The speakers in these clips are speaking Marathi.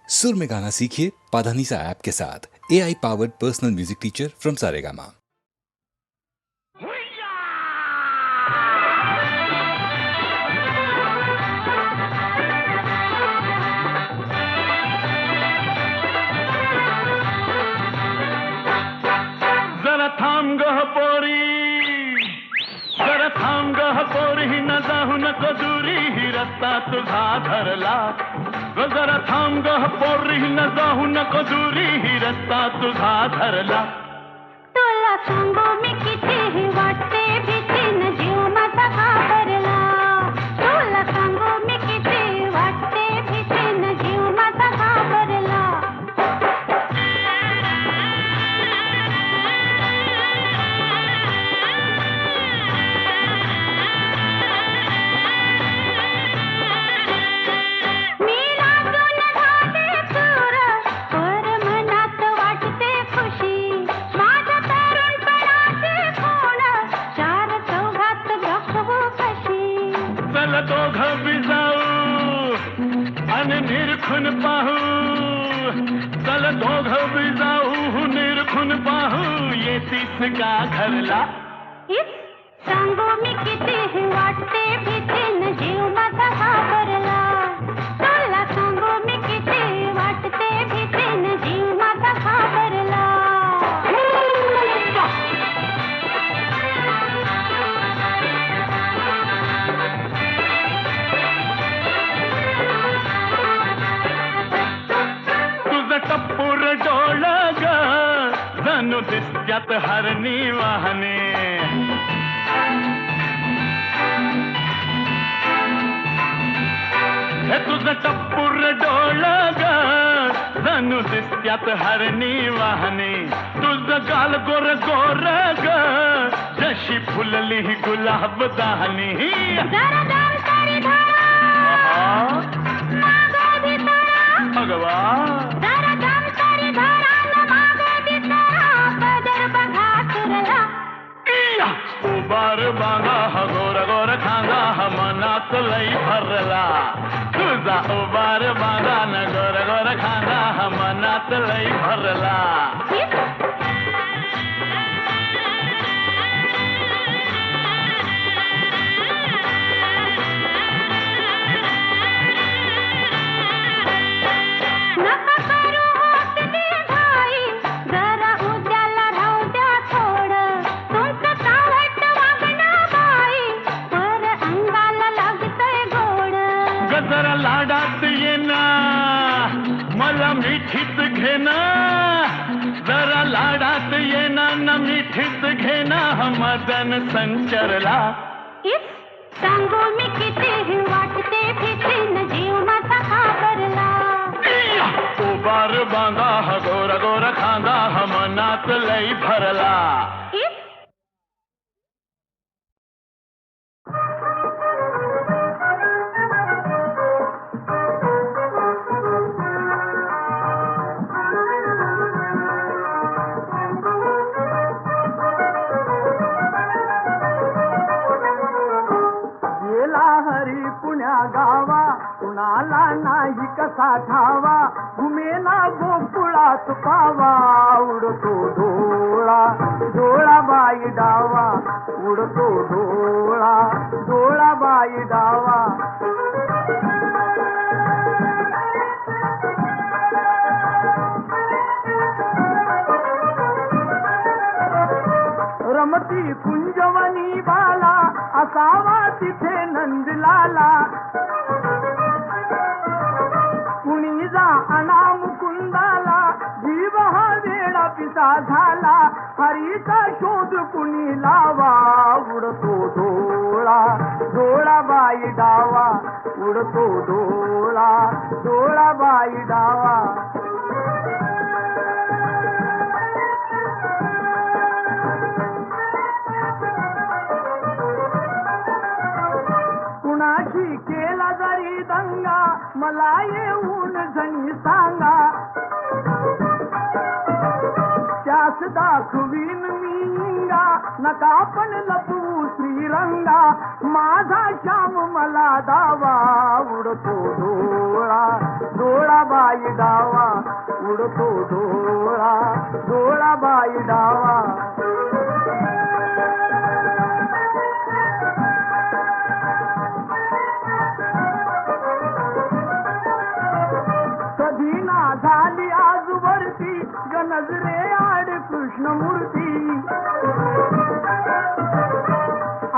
सुर में गाना सीखिए पाधानीसा ऐप के साथ। AI powered personal music teacher from Saregama. जरा थांब गह पोरी, जरा थांब गह पोरी, न जाऊ नको दुरी, ही रस्ता तुझा धरला. जरा थांब गह पोरी, न जाऊ नको दुरी, ही रस्ता तुझा धरला. तुला सांगू मी कितीही वाटते भीती, न जीव माझा घाबरला. तुला सांगू मी किती वाटते भीती, न जीव माझा घाबरला. मी लागून झाले चूर, पर मनात वाटते खुशी. माझ्या तरुणपणाची खूण, चार चौघात दाखवू कशी. चल दोघं बी जाऊ आणि निरखून पाहू. चल दोघं बी जाऊ निरखून पाहू, येतीस का घरला. इस सांगू मी कितीही वाटते भीती, न जीव माझा घाबरला. तुला सांगू मी किती वाटते भीती, न जीव माझा घाबरला. तुझं टप्पूर डोळ ग, जणू दिसत्यात हरणी वाहने. हे तुझं टप्पूर डोळ ग, जणू दिसत्यात हरणी वाहने. तुझं गाल गोर गोर ग, जशी फुलली गुलाब दाहनी. जरा दाम तारी धरा, मागं भितरा. भगवा जरा दाम तारी धरा, न मागं भितरा. पदर बघा सुरला. उबार बांगा हा गोर गोर खांगा, हा मनात लई भरला. तुझा उबार बांगा न गोर गोर खांगा, हा मनात लई भरला. नका करू होसली घाई, जरा उद्याला राहू द्या थोडं. तुमचं चावट वागणं बाई, पर अंगाला लागतंय गोड. गजरा लाडात येना, मला मिठीत घेना. जरा लाडात येना न मिठीत घेना, हा मदन संचरला. इस सांगू मी कितीही वाटते भीती, न जीव माझा घाबरला. उबार बांगा हा गोर गोर खांगा, हा मनात लई भरला. इस गेला हरी पुण्या गावा, कुणाला नाही कसा ठावा. घुमेला गोकुळात पावा, उडतो डोळा डोळा बाई डावा. उडतो डोळा डोळा बाई डावा. रमती कुंजवनी बाला, असावा तिथे नंदलाला. कुणी जा आणा मुकुंदाला, जीव हा वेडा पिसा झाला. हरीचा शोध कुणी लावा, उडतो डोळा डोळा बाई डावा. उडतो डोळा डोळा बाई डावा. कुणाशी केला जरी दंगा, मला येऊन जणी सांगा. त्यास दाखवीन मी इंगा, नका पण लपवू श्रीरंगा. माझा श्याम मला दावा, उडतो डोळा डोळा बाई डावा उडतो डोळा डोळा बाई डावा कधी ना झाली आजवरती गणजरे आड कृष्णमूर्ती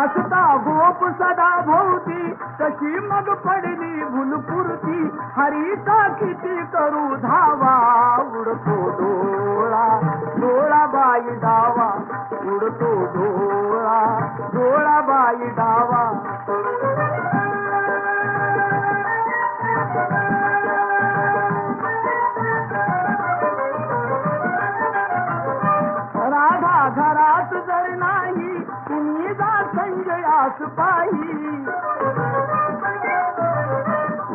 असता गोप सदा भोवती कशी मग पडली भुलपुरती हरीचा किती करू धावा उडतो डोळा डोळा बाई डावा उडतो डोळा डोळा बाई डावा राधा घरात जर नाही तुम्ही जा संजयास पाही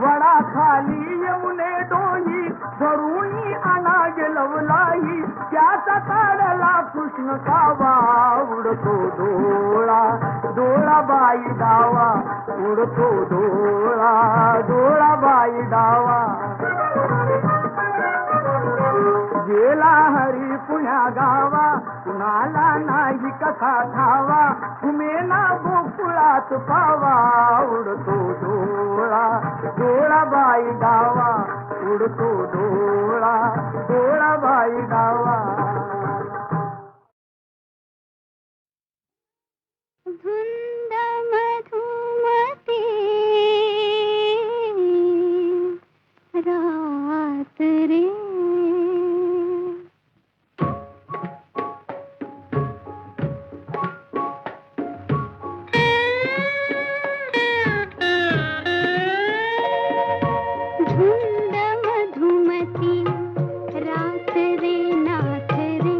वडा खाली यमुने डोही धरुणी आणा गेलवलाही त्याचा काढला कृष्ण कावा उडतो डोळा डोळा बाई डावा उडतो डोळा डोळा बाई डावा गेला हरी पुण्या गावा कुणाला नाही कथा ठावा उमेना गोकुळात पावा उडतो डोळा डोळा बाई डावा उडतो डोळा डोळा बाई डावा धुंद मधुमती रात रे धुंद मधुमती रात रे नाथ रे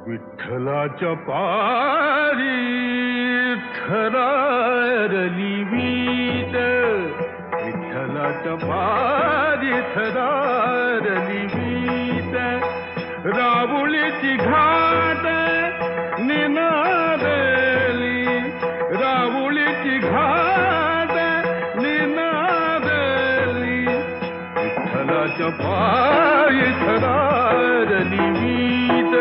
विठ्ठलाच्या पारी थरारली वीट, विठ्ठलाच्या पारी थरारली वीट, राहुलीची घाट निनादली, राहुलीची घाट निनादली, विठ्ठलाच्या पायी थरारली वीट,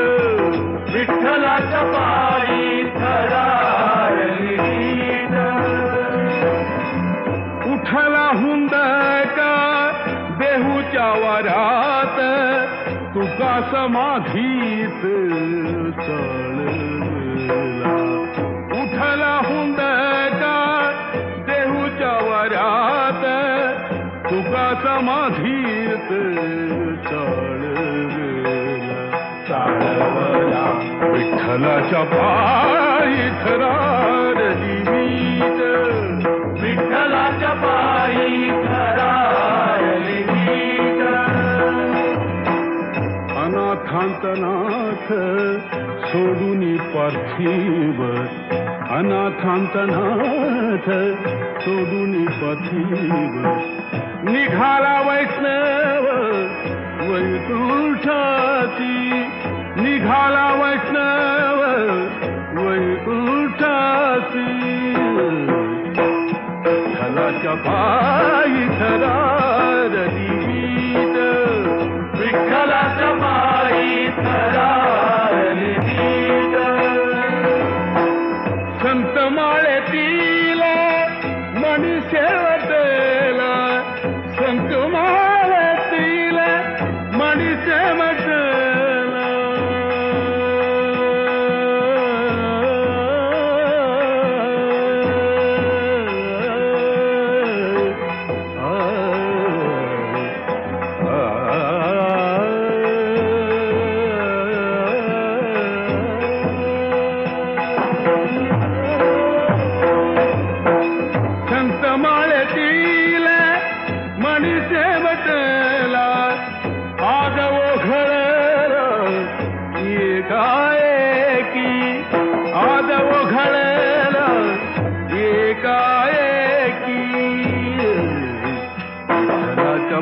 विठ्ठलाच्या पायी थरारली वीट. उठला हुंदका देहूच्या वरात, तुका समाधीत चळला, उठला हुंदका देहूच्या वरात, तुका समाधीत चाळवला, विठ्ठलाच्या पायी थरारली वीट, विठ्ठलाच्या पायी थरारली वीट. अनाथांतनाथ सोडून पार्थिव, अनाथांतनाथ सोडून पार्थिव, निघाला वैष्णव वैकुंठाची, निघाला वैष्णव वैकुंठाची, विठ्ठलाच्या पायी थरारली वीट, विठ्ठलाच्या पायी थरारली वीट. संत माळेतील मणी शेवटला, संत माळेतील मणी शेवटला,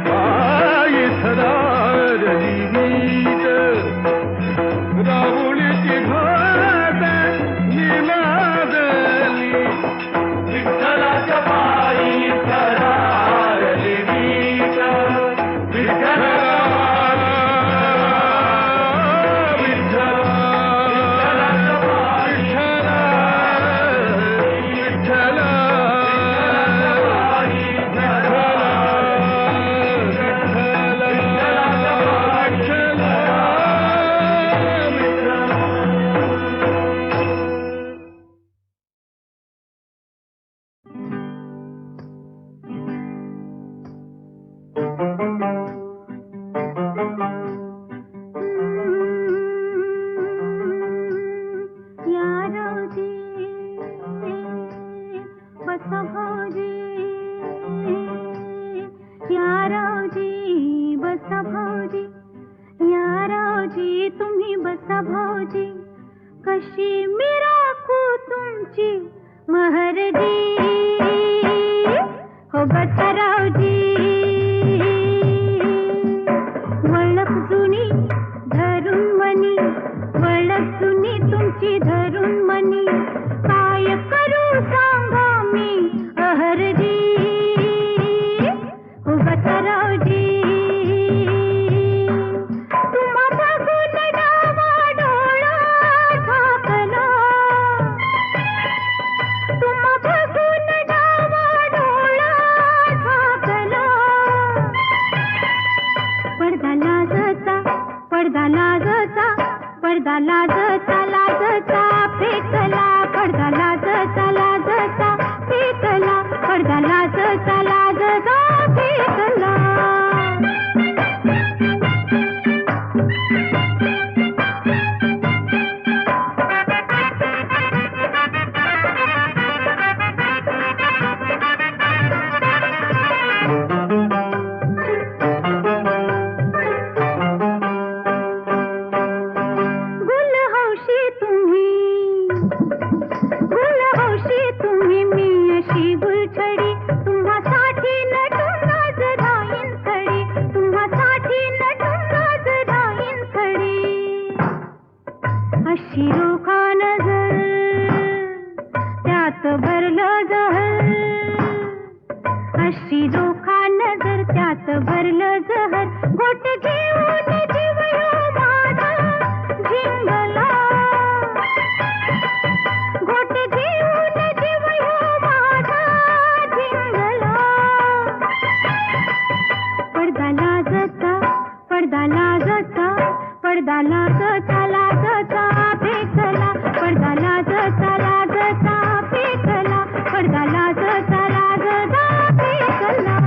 पायी थरारली वीट, राहुलीची घाट निनादली, विठ्ठलाच्या पायी थरारली वीट, विठ्ठला तुम्ही बसा भाऊजी, कशी मी राखू तुमची महरजी, हो बसा रावजी. वळख जुनी धरून मनी, वळख जुनी तुमची धरून मनी, काय करू सांगा मी अहरजी, हो बसा रावजी. पडदा लाजचा लाजचा फेकला, पडदा लाजचा लाजचा फेकला, पडदा लाजचा लाजचा फेकला. पडदा लाजचा लाजचा फेकला, पडदा लाजचा लाजचा फेकला, पडदा लाजचा लाजचा फेकला.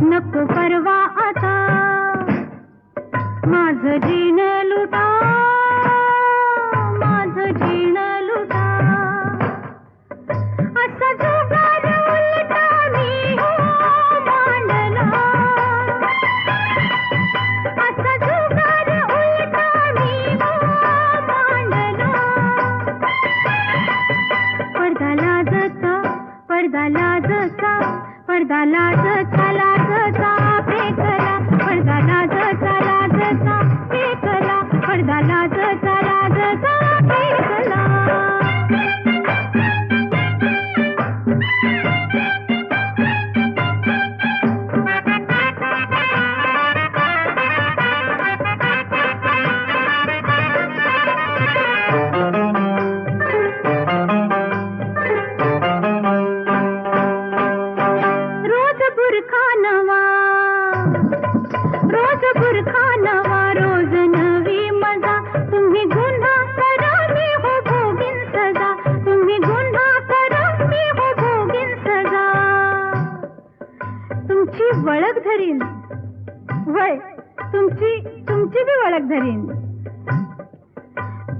नको परवा आता माझं जीण लुटा, माझं जीण लुटा. असा जुगार उलटा मी हो मांडला, असा जुगार उलटा मी हो मांडला. पडदा लाजचा, पडदा लाजचा, पडदा लाजचा लाजचा फेकला, पडदा लाजचा लाजचा फेकला, पडदा लाजचा लाजचा फेकला. रोज बुरखा नवा, रोज बुरखा नवा, रोज नवी मजा. तुम्ही गुन्हा करा मी हो भोगीन सजा, तुम्ही गुन्हा करा मी हो भोगीन सजा. तुमची वळख धरीन, वय तुमची तुमची बी वळख धरीन,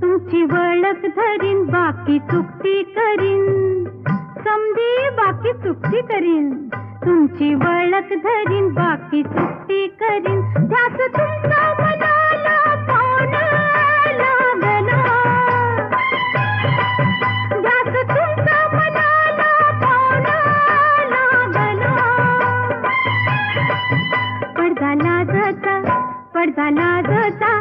तुमची वळख धरीन. बाकी चुकती करीन, समधी बाकी चुकती करीन. तुमची वळख धरीन, बाकी चुकती करीन. ध्यास तुमचा मनाला पावना लागला, ध्यास तुमचा मनाला पावना लागला. पडदा लाजचा, पडदा लाजचा,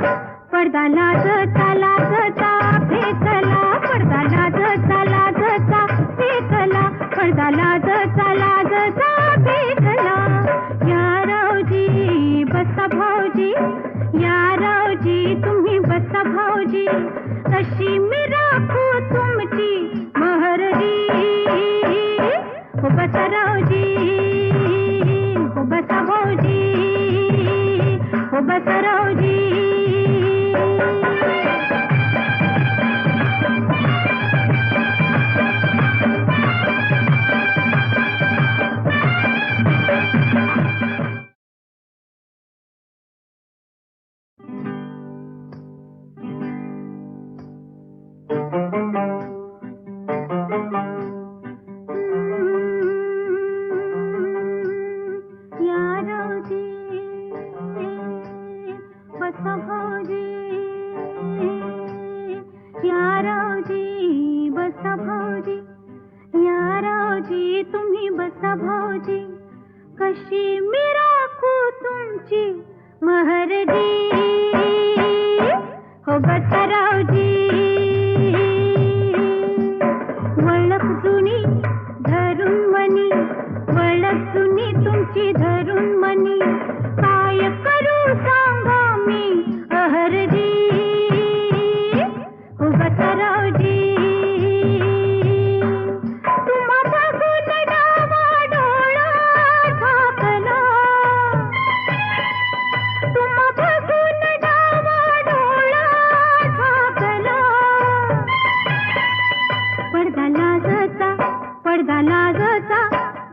पडदा लाजचा लाजचा फेकला, पडदा लाजचा लाजचा फेकला, पडदा लाजचा लाजचा फेकला. या रावजी बसा भाऊजी, या रावजी तुम्ही बसा भाऊजी, कशी मी राखू तुमची महरजी. हो बसा रावजी, हो बसा भाऊजी, हो बसा रावजी. बसा भाऊजी, या रावजी बसा भाऊजी, या रावजी तुम्ही बसा भाऊजी, कशी मी राखू तुमची महरजी. हो बसा रावजी. वळख जुनी धरून मनी, वळख जुनी तुमची धरून मनी, काय करू सांगा मी अहरजी. हो बसा रावजी. तुम्हा बघून डावा डोळा झाकला, तुम्हा बघून डावा डोळा झाकला. पडदा लाजचा, पडदा लाजचा,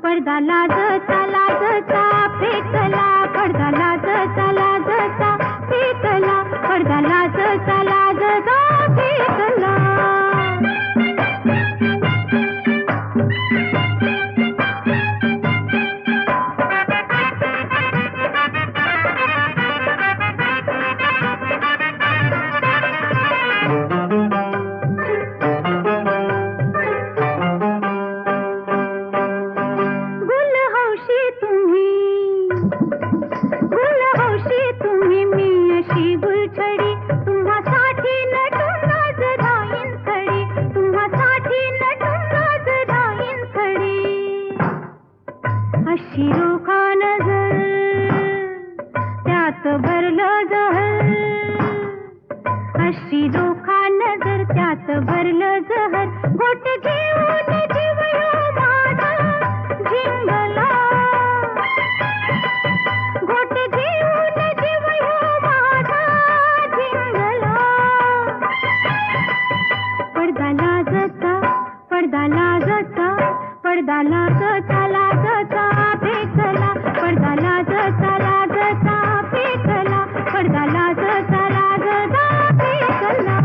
पडदा लाजचा लाजचा फेकला, पडदा लाजचा लाजचा फेकला, पडदा लाजचा लाजचा फेकला. पडदा लाजचा लाजचा फेकला, पडदा लाजचा लाजचा फेकला, पडदा लाजचा लाजचा फेकला.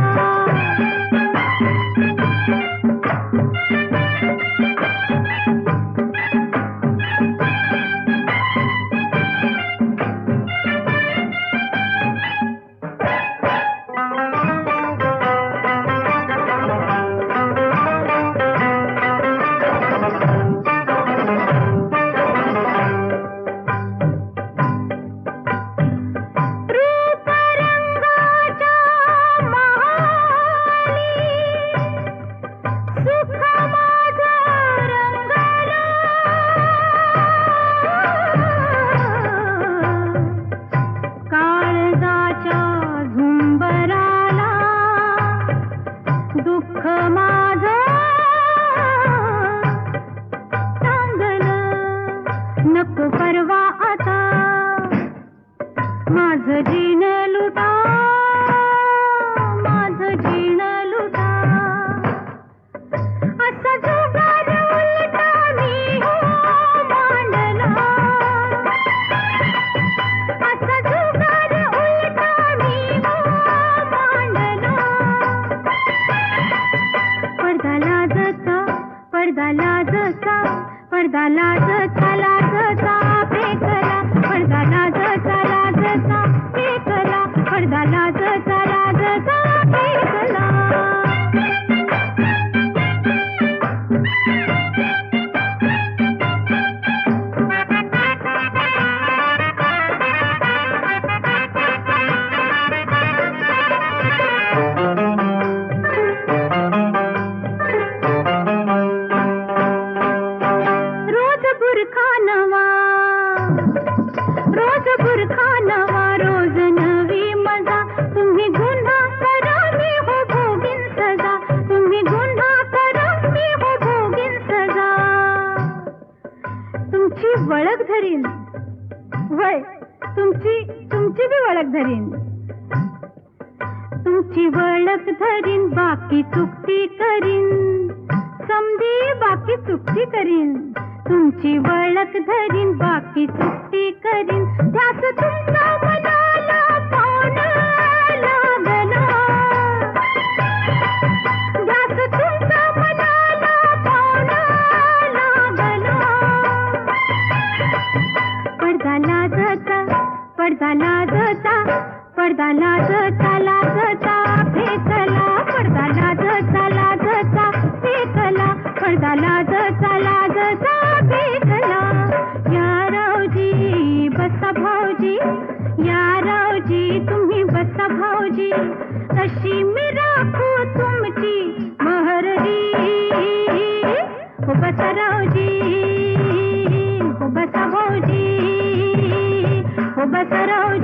दुःख माझं सांगलं नको परवा आता, माझं जीण लुटा, माझं जीण लुटा. असा जुगार उलटा मी हो मांडला, असा जुगार उलटा मी हो मांडला. पडदा लाजचा, पडदा लाजचा, पडदा लाजचा लाजचा फेकला, पडदा लाजचा लाजचा फेकला, पडदा लाजचा लाजचा फेकला. रोज बुरखा नवा, रोज नवी मजा. तुम्ही गुन्हा करा मी हो भोगीन सजा, तुम्ही गुन्हा करा मी हो भोगीन सजा. तुमची वळख धरीन, वय तुमची बी वळख धरीन, तुमची वळख धरीन. बाकी चुकती करीन, समधी बाकी चुकती करीन. तुमची वळख धरीन, बाकी चुकती करीन. ध्यास तुमचा मनाला पाहून लागला, ध्यास तुमचा मनाला पाहून लागला. पडदा लाजचा, पडदा लाजचा, पडदा लाजचा लाजचा फेकला, पडदा लाजचा लाजचा फेकला, पडदा लाजचा लाजचा फेकला. या रावजी बसा भाऊजी, या रावजी तुम्ही बसा भाऊजी, अशी मी राखू तुमची महरजी. हो बसा रावजी, हो बसा भाऊजी, हो बसा रावजी.